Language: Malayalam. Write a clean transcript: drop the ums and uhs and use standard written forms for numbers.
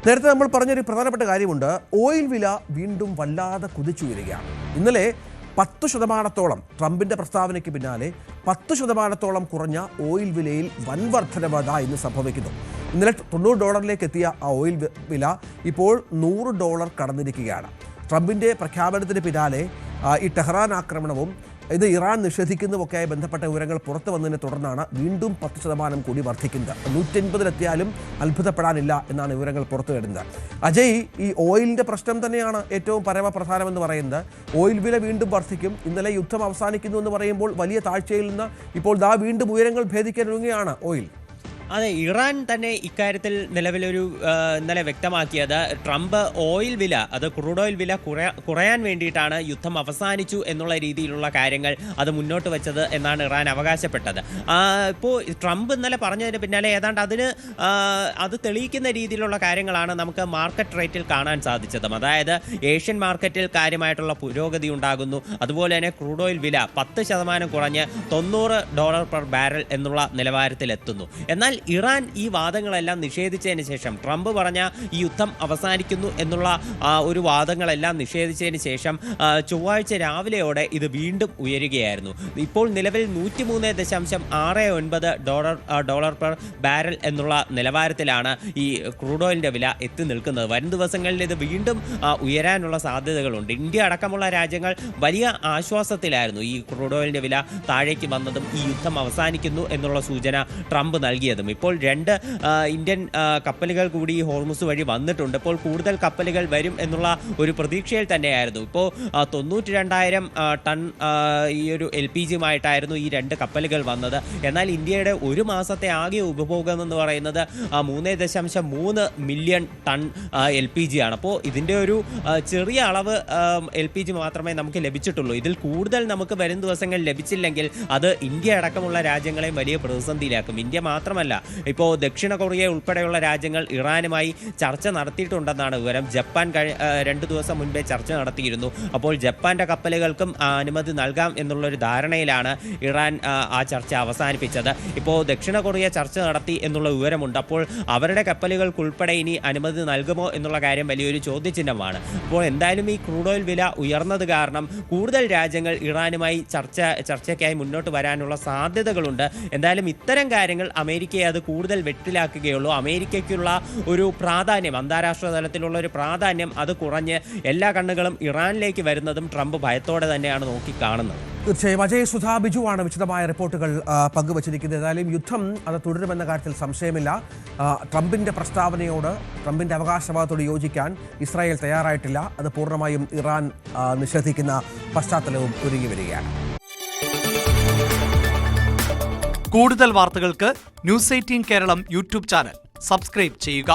നേരത്തെ നമ്മൾ പറഞ്ഞൊരു പ്രധാനപ്പെട്ട കാര്യമുണ്ട്. ഓയിൽ വില വീണ്ടും വല്ലാതെ കുതിച്ചുയരുകയാണ്. ഇന്നലെ 10% ട്രംപിന്റെ പ്രസ്താവനയ്ക്ക് പിന്നാലെ 10% കുറഞ്ഞ ഓയിൽ വിലയിൽ വൻ വർധനവത ഇന്ന് സംഭവിക്കുന്നു. ഇന്നലെ $90 എത്തിയ ആ ഓയിൽ വില ഇപ്പോൾ $100 കടന്നിരിക്കുകയാണ്. ട്രംപിന്റെ പ്രഖ്യാപനത്തിന് പിന്നാലെ ഈ ടെഹ്റാൻ ആക്രമണവും ഇത് ഇറാൻ നിഷേധിക്കുന്നതൊക്കെയായി ബന്ധപ്പെട്ട വിവരങ്ങൾ പുറത്തു വന്നതിനെ തുടർന്നാണ് വീണ്ടും 10% കൂടി വർദ്ധിക്കുന്നത്. 180 അത്ഭുതപ്പെടാനില്ല എന്നാണ് വിവരങ്ങൾ പുറത്തു വരുന്നത്. അജയ്, ഈ ഓയിലിൻ്റെ പ്രശ്നം തന്നെയാണ് ഏറ്റവും പരമപ്രധാനമെന്ന് പറയുന്നത്. ഓയിൽ വില വീണ്ടും വർദ്ധിക്കും. ഇന്നലെ യുദ്ധം അവസാനിക്കുന്നു എന്ന് പറയുമ്പോൾ വലിയ താഴ്ചയിൽ നിന്ന് ഇപ്പോൾ വീണ്ടും ഉയരങ്ങൾ ഭേദിക്കാനൊരുങ്ങുകയാണ് ഓയിൽ. അതെ, ഇറാൻ തന്നെ ഇക്കാര്യത്തിൽ നിലവിലൊരു ഇന്നലെ വ്യക്തമാക്കിയത് ട്രംപ് ഓയിൽ വില, അത് ക്രൂഡ് ഓയിൽ വില കുറയാൻ വേണ്ടിയിട്ടാണ് യുദ്ധം അവസാനിച്ചു എന്നുള്ള രീതിയിലുള്ള കാര്യങ്ങൾ അത് മുന്നോട്ട് വെച്ചത് എന്നാണ് ഇറാൻ അവകാശപ്പെട്ടത്. ഇപ്പോൾ ട്രംപ് ഇന്നലെ പറഞ്ഞതിന് പിന്നാലെ ഏതാണ്ട് അത് തെളിയിക്കുന്ന രീതിയിലുള്ള കാര്യങ്ങളാണ് നമുക്ക് മാർക്കറ്റ് റേറ്റിൽ കാണാൻ സാധിച്ചതും. അതായത് ഏഷ്യൻ മാർക്കറ്റിൽ കാര്യമായിട്ടുള്ള പുരോഗതി ഉണ്ടാകുന്നു. അതുപോലെ തന്നെ ക്രൂഡ് ഓയിൽ വില 10% കുറഞ്ഞ് $90 പെർ ബാരൽ എന്നുള്ള നിലവാരത്തിലെത്തുന്നു. എന്നാൽ ഇറാൻ ഈ വാദങ്ങളെല്ലാം നിഷേധിച്ചതിന് ശേഷം, ട്രംപ് പറഞ്ഞ ഈ യുദ്ധം അവസാനിക്കുന്നു എന്നുള്ള ഒരു വാദങ്ങളെല്ലാം നിഷേധിച്ചതിന് ശേഷം ചൊവ്വാഴ്ച രാവിലെയോടെ ഇത് വീണ്ടും ഉയരുകയായിരുന്നു. ഇപ്പോൾ നിലവിൽ $103.69 പെർ ബാരൽ എന്നുള്ള നിലവാരത്തിലാണ് ഈ ക്രൂഡ് ഓയിലിൻ്റെ വില എത്തി നിൽക്കുന്നത്. വരും ദിവസങ്ങളിൽ ഇത് വീണ്ടും ഉയരാനുള്ള സാധ്യതകളുണ്ട്. ഇന്ത്യ അടക്കമുള്ള രാജ്യങ്ങൾ വലിയ ആശ്വാസത്തിലായിരുന്നു ഈ ക്രൂഡ് ഓയിലിൻ്റെ വില താഴേക്ക് വന്നതും ഈ യുദ്ധം അവസാനിക്കുന്നു എന്നുള്ള സൂചന ട്രംപ് നൽകിയതും. ഇപ്പോൾ 2 ഇന്ത്യൻ കപ്പലുകൾ കൂടി ഹോർമുസ് വഴി വന്നിട്ടുണ്ട്. ഇപ്പോൾ കൂടുതൽ കപ്പലുകൾ വരും എന്നുള്ള ഒരു പ്രതീക്ഷയിൽ തന്നെയായിരുന്നു. ഇപ്പോൾ 92,000 ടൺ ഈ ഒരു LPG-യുമായിട്ടായിരുന്നു ഈ 2 കപ്പലുകൾ വന്നത്. എന്നാൽ ഇന്ത്യയുടെ ഒരു മാസത്തെ ആകെ ഉപഭോഗം എന്ന് പറയുന്നത് 3.3 മില്യൺ ടൺ LPG ആണ്. അപ്പോൾ ഇതിൻ്റെ ഒരു ചെറിയ അളവ് LPG മാത്രമേ നമുക്ക് ലഭിച്ചിട്ടുള്ളൂ. ഇതിൽ കൂടുതൽ നമുക്ക് വരും ദിവസങ്ങളിൽ ലഭിച്ചില്ലെങ്കിൽ അത് ഇന്ത്യ അടക്കമുള്ള രാജ്യങ്ങളെയും വലിയ പ്രതിസന്ധിയിലാക്കും. ഇന്ത്യ മാത്രമല്ല, ഇപ്പോൾ ദക്ഷിണ കൊറിയ ഉൾപ്പെടെയുള്ള രാജ്യങ്ങൾ ഇറാനുമായി ചർച്ച നടത്തിയിട്ടുണ്ടെന്നാണ് വിവരം. ജപ്പാൻ 2 ദിവസം മുൻപേ ചർച്ച നടത്തിയിരുന്നു. അപ്പോൾ ജപ്പാന്റെ കപ്പലുകൾക്കും അനുമതി നൽകാം എന്നുള്ളൊരു ധാരണയിലാണ് ഇറാൻ ആ ചർച്ച അവസാനിപ്പിച്ചത്. ഇപ്പോൾ ദക്ഷിണ കൊറിയ ചർച്ച നടത്തി എന്നുള്ള വിവരമുണ്ട്. അപ്പോൾ അവരുടെ കപ്പലുകൾക്കുൾപ്പെടെ ഇനി അനുമതി നൽകുമോ എന്നുള്ള കാര്യം വലിയൊരു ചോദ്യചിഹ്നമാണ്. അപ്പോൾ എന്തായാലും ഈ ക്രൂഡ് ഓയിൽ വില ഉയർന്നത് കാരണം കൂടുതൽ രാജ്യങ്ങൾ ഇറാനുമായി ചർച്ചയ്ക്കായി മുന്നോട്ട് വരാനുള്ള സാധ്യതകളുണ്ട്. എന്തായാലും ഇത്തരം കാര്യങ്ങൾ അമേരിക്കയെ അത് കൂടുതൽ വെട്ടിലാക്കുകയുള്ളൂ. അമേരിക്കയ്ക്കുള്ള ഒരു പ്രാധാന്യം, അന്താരാഷ്ട്ര തലത്തിലുള്ള ഒരു പ്രാധാന്യം അത് കുറഞ്ഞ് എല്ലാ കണ്ണുകളും ഇറാനിലേക്ക് വരുന്നതും ട്രംപ് ഭയത്തോടെ തന്നെയാണ് നോക്കിക്കാണുന്നത്. തീർച്ചയായും അജയ്, സുധാ ബിജുവാണ് വിശദമായ റിപ്പോർട്ടുകൾ പങ്കുവച്ചിരിക്കുന്നത്. ഏതായാലും യുദ്ധം അത് തുടരുമെന്ന കാര്യത്തിൽ സംശയമില്ല. ട്രംപിന്റെ പ്രസ്താവനയോട്, ട്രംപിന്റെ അവകാശവാദത്തോട് യോജിക്കാൻ ഇസ്രായേൽ തയ്യാറായിട്ടില്ല. അത് പൂർണ്ണമായും ഇറാൻ നിഷേധിക്കുന്ന പശ്ചാത്തലവും ഒരുങ്ങി വരികയാണ്. കൂടുതൽ വാർത്തകൾക്ക് News 18 Keralam YouTube channel subscribe ചെയ്യുക.